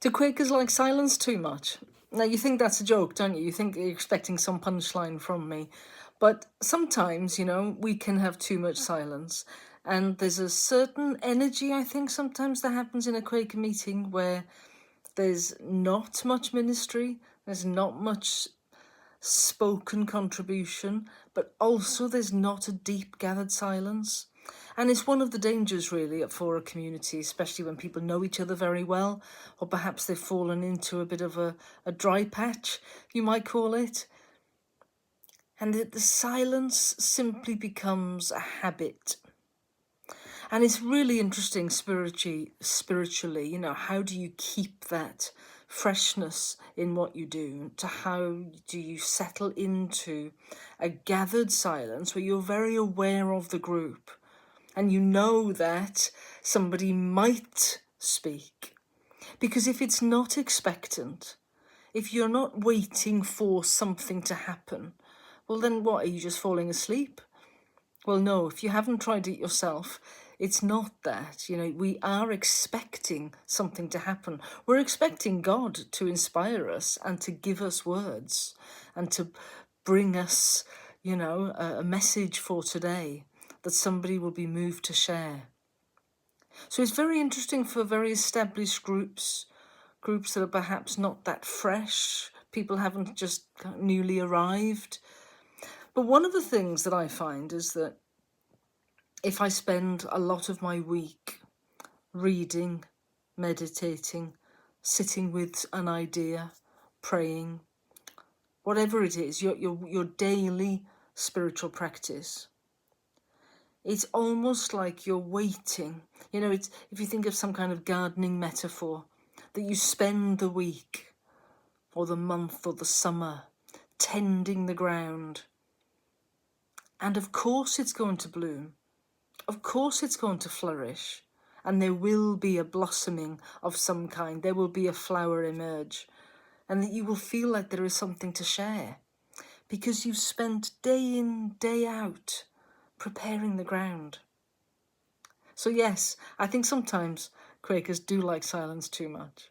Do Quakers like silence too much? Now, you think that's a joke, don't you? You think you're expecting some punchline from me. But sometimes, we can have too much silence. And there's a certain energy, I think, sometimes that happens in a Quaker meeting where there's not much ministry, there's not much spoken contribution, but also there's not a deep gathered silence. And it's one of the dangers, really, for a community, especially when people know each other very well, or perhaps they've fallen into a bit of a dry patch, you might call it. And the silence simply becomes a habit. And it's really interesting spiritually, how do you keep that freshness in what you do? To how do you settle into a gathered silence where you're very aware of the group and you know that somebody might speak? Because if it's not expectant, if you're not waiting for something to happen, well, then what? Are you just falling asleep? Well, no, if you haven't tried it yourself, it's not that. We are expecting something to happen. We're expecting God to inspire us and to give us words and to bring us, a message for today that somebody will be moved to share. So it's very interesting for very established groups that are perhaps not that fresh. People haven't just newly arrived. But one of the things that I find is that if I spend a lot of my week reading, meditating, sitting with an idea, praying, whatever it is, your daily spiritual practice, it's almost like you're waiting. It's, if you think of some kind of gardening metaphor, that you spend the week or the month or the summer tending the ground. And of course it's going to bloom. Of course it's going to flourish. And there will be a blossoming of some kind. There will be a flower emerge. And that you will feel like there is something to share. Because you've spent day in, day out preparing the ground. So yes, I think sometimes Quakers do like silence too much.